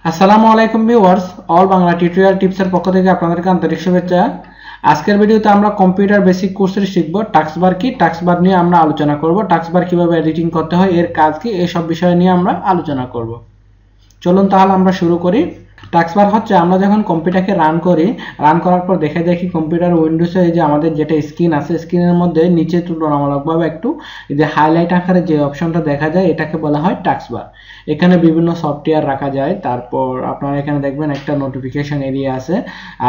আসসালামু আলাইকুম viewers, all Bangla tutorial টিপসের পক্ষ থেকে আপনাদেরকে আন্তরিক শুভেচ্ছা। আজকের ভিডিওতে আমরা কম্পিউটার বেসিক কোর্সের শিখব টাস্কবার কি। টাস্কবার নিয়ে আমরা আলোচনা করব, টাস্কবার কিভাবে এডিটিং করতে হয়, এর কাজ কি, এই সব বিষয় নিয়ে আমরা আলোচনা করব। চলুন তাহলে আমরা শুরু করি। টাস্কবার হচ্ছে আমরা যখন কম্পিউটারকে রান করার পর দেখি কম্পিউটার উইন্ডোজে যে আমাদের যেটা স্ক্রিন আছে, স্ক্রিনের মধ্যে নিচে তুলনামূলকভাবে একটু যে হাইলাইট আকারে যে অপশনটা দেখা যায় এটাকে বলা হয় টাস্কবার। এখানে বিভিন্ন সফটওয়্যার রাখা যায়। তারপর আপনারা এখানে দেখবেন একটা নোটিফিকেশন এরিয়া আছে,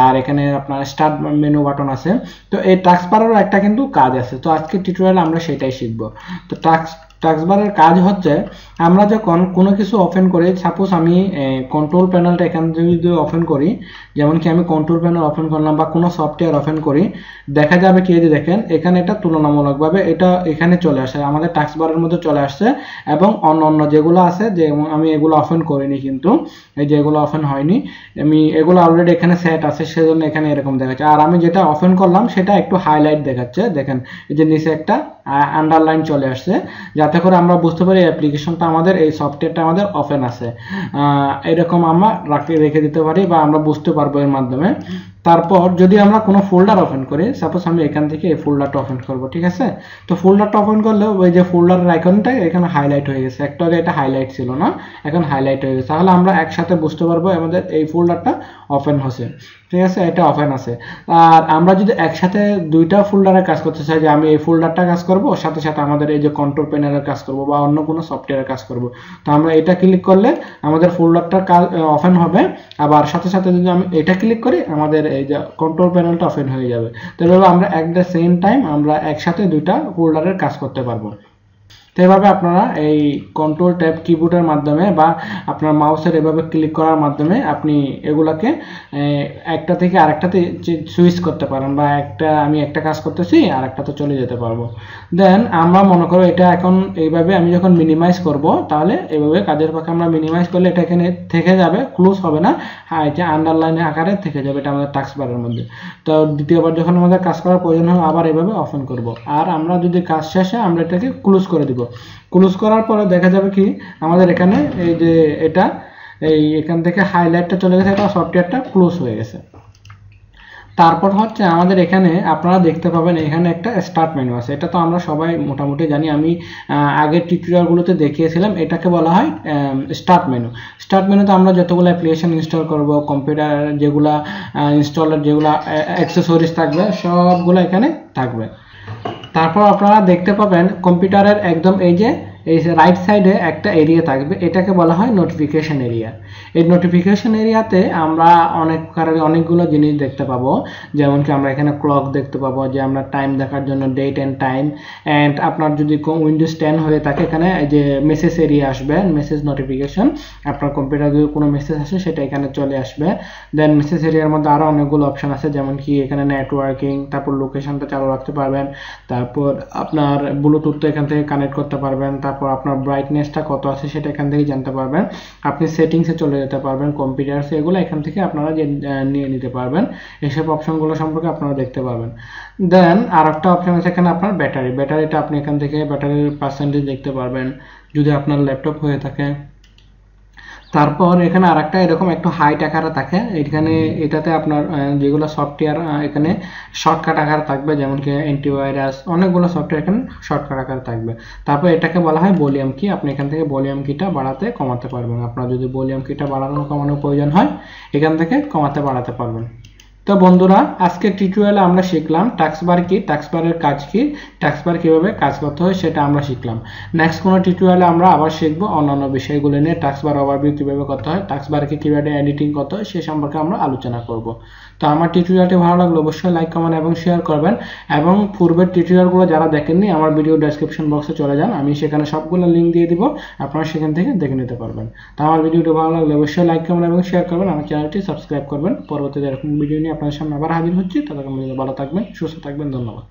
আর এখানে আপনার স্টার্ট মেনু বাটন আছে। তো এই টাস্কবারেরও একটা কিন্তু কাজ আছে, তো আজকের টিউটোরিয়ালে আমরা সেটাই শিখব। তো টাস্কবারের কাজ হচ্ছে আমরা যখন কোনো কিছু ওপেন করি, সাপোজ আমি কন্ট্রোল প্যানেলটা এখান থেকে যদি ওপেন করি, যেমন কি আমি কন্ট্রোল প্যানেল ওপেন করলাম বা কোনো সফটওয়্যার ওপেন করি, দেখা যাবে কি যে দেখেন এখানে এটা তুলনামূলকভাবে এটা এখানে চলে আসে, আমাদের টাস্কবারের মধ্যে চলে আসছে। এবং অন্য যেগুলো আছে, যে আমি এগুলো ওপেন করিনি, কিন্তু এই যে এগুলো ওপেন হয়নি, আমি এগুলো অলরেডি এখানে সেট আছে, সেজন্য এখানে এরকম দেখাচ্ছে। আর আমি যেটা ওপেন করলাম সেটা একটু হাইলাইট দেখাচ্ছে, দেখেন এই যে নিচে একটা আন্ডারলাইন চলে আসছে, যাতে করে আমরা বুঝতে পারি অ্যাপ্লিকেশনটা আমাদের, এই সফটওয়্যারটা আমাদের ওপেন আছে। এরকম আমরা রেখে দিতে পারি বা আমরা বুঝতে পারবো এর মাধ্যমে। তারপর যদি আমরা কোনো ফোল্ডার ওপেন করি, সাপোজ আমি এখান থেকে এই ফোল্ডারটা ওপেন করব, ঠিক আছে? তো ফোল্ডারটা ওপেন করলে ওই যে ফোল্ডারের আইকনটা এখানে হাইলাইট হয়ে গেছে, একটু আগে এটা হাইলাইট ছিল না, এখন হাইলাইট হয়ে গেছে। তাহলে আমরা একসাথে বুঝতে পারবো আমাদের এই ফোল্ডারটা ওপেন হচ্ছে, ঠিক আছে, এটা ওপেন আছে। আর আমরা যদি একসাথে দুইটা ফোল্ডারে কাজ করতে চাই, যে আমি এই ফোল্ডারটা কাজ করব, সাথে সাথে আমাদের এই যে কন্ট্রোল প্যানেলের কাজ করব বা অন্য কোনো সফটওয়্যারের কাজ করব, তো আমরা এটা ক্লিক করলে আমাদের ফোল্ডারটা ওপেন হবে। আবার সাথে সাথে যদি আমি এটা ক্লিক করি, আমাদের এই যে কন্ট্রোল প্যানেলটা ওপেন হয়ে যাবে। তো এভাবে আমরা এট দ্য সেম টাইম আমরা একসাথে দুইটা ফোল্ডারের কাজ করতে পারবো। তো এভাবে আপনারা এই কন্ট্রোল ট্যাব কিবোর্ডের মাধ্যমে বা আপনার মাউসের এভাবে ক্লিক করার মাধ্যমে আপনি এগুলাকে একটা থেকে আরেকটাতে সুইচ করতে পারেন, বা আমি একটা কাজ করতেছি আর একটাতে চলে যেতে পারবো। দেন আমরা মনে করো এটা এখন এইভাবে আমি যখন মিনিমাইজ করব, তাহলে এভাবে কাজের ফাঁকে আমরা মিনিমাইজ করলে এটা এখানে থেকে যাবে, ক্লোজ হবে না, এটা আন্ডারলাইন আকারে থেকে যাবে, এটা আমাদের টাস্কবারের মধ্যে। তো দ্বিতীয়বার যখন আমাদের কাজ করার প্রয়োজন হবে, আবার এভাবে ওপেন করব। আর আমরা যদি কাজ শেষে আমরা এটাকে ক্লোজ করে দিব। ক্লোজ করার পরে দেখা যাবে কি আমাদের এখানে এই যে এটা এখান থেকে হাইলাইটটা চলে গেছে, এটা সফটওয়্যারটা ক্লোজ হয়ে গেছে। তারপর হচ্ছে আমাদের এখানে আপনারা দেখতে পাবেন এখানে একটা স্টার্ট মেনু আছে, এটা তো আমরা সবাই মোটামুটি জানি, আমি আগের টিউটোরিয়ালগুলোতে দেখিয়েছিলাম, এটাকে বলা হয় স্টার্ট মেনু। স্টার্ট মেনুতে আমরা যতগুলো অ্যাপ্লিকেশন ইনস্টল করব, কম্পিউটার যেগুলা ইনস্টলার যেগুলা অ্যাক্সেসরিজ থাকবে সবগুলো এখানে থাকবে। তারপর আপনারা দেখতে পাবেন কম্পিউটারের একদম এই রাইট সাইডে একটা এরিয়া থাকবে, এটাকে বলা হয় নোটিফিকেশন এরিয়া। এই নোটিফিকেশন এরিয়াতে আমরা অনেকগুলো জিনিস দেখতে পাবো, যেমন কি আমরা এখানে ক্লক দেখতে পাবো, যে আমরা টাইম দেখার জন্য ডেট এন্ড টাইম। অ্যান্ড আপনার যদি উইন্ডোজ 10 হয়ে থাকে, এখানে যে মেসেজ এরিয়া আসবে, মেসেজ নোটিফিকেশন, আপনার কম্পিউটার যদি কোনো মেসেজ আসে সেটা এখানে চলে আসবে। দেন মেসেজ এরিয়ার মধ্যে আরও অনেকগুলো অপশন আছে, যেমন কি এখানে নেটওয়ার্কিং, তারপর লোকেশনটা চালু রাখতে পারবেন, তারপর আপনার ব্লুটুথ তো এখান থেকে কানেক্ট করতে পারবেন, তারপর আপনার ব্রাইটনেসটা কত আছে সেটা এখান থেকে জানতে পারবেন, আপনি সেটিংসে চলে যেতে পারবেন, কম্পিউটারসে, এগুলো এখান থেকে আপনারা নিয়ে নিতে পারবেন। এইসব অপশনগুলো সম্পর্কে আপনারা দেখতে পাবেন। দেন আর একটা অপশন আছে এখানে আপনার ব্যাটারিটা আপনি এখান থেকে ব্যাটারির পার্সেন্টেজ দেখতে পারবেন যদি আপনার ল্যাপটপ হয়ে থাকে। তারপর এখানে আরেকটা এরকম একটু হাইট আকারে থাকে, এটাতে আপনার যেগুলো সফটওয়্যার এখানে শর্টকাট আকারে থাকবে, যেমন কি অ্যান্টিভাইরাস, অনেকগুলো সফটওয়্যার এখানে শর্টকাট আকারে থাকবে। তারপর এটাকে বলা হয় ভলিউম কি, আপনি এখান থেকে ভলিউম কিটা বাড়াতে কমাতে পারবেন। আপনার যদি ভলিউম কিটা বাড়ানো কমানোর প্রয়োজন হয়, এখান থেকে কমাতে বাড়াতে পারবেন। তো বন্ধুরা, আজকের টিউটোরিয়ালে আমরা শিখলাম টাস্কবার কি, টাস্কবারের কাজ কি, টাস্কবার কিভাবে কাজ করতে হয় সেটা আমরা শিখলাম। নেক্সট কোনো টিউটোরিয়ালে আমরা আবার শিখব অন্যান্য বিষয়গুলো নিয়ে, টাস্কবার ওভারভিউ কিভাবে করতে হয়, টাস্কবারকে কিভাবে এডিটিং করতে হয় সে সম্পর্কে আমরা আলোচনা করব। তো আমার টিউটোরিয়ালটি ভালো লাগলে অবশ্যই লাইক, কমেন্ট এবং শেয়ার করবেন। এবং পূর্বের টিউটোরিয়ালগুলো যারা দেখেননি, আমার ভিডিও ডেসক্রিপশন বক্সে চলে যান, আমি সেখানে সবগুলো লিঙ্ক দিয়ে দিব, আপনারা সেখান থেকে দেখে নিতে পারবেন। তো আমার ভিডিওটি ভালো লাগলে অবশ্যই লাইক, কমেন্ট এবং শেয়ার করবেন, আমার চ্যানেলটি সাবস্ক্রাইব করবেন। পরবর্তীতে এরকম ভিডিও নিয়ে আপনাদের সামনে আবার হাজির হচ্ছি, ততক্ষণ ভালো থাকবেন, সুস্থ থাকবেন, ধন্যবাদ।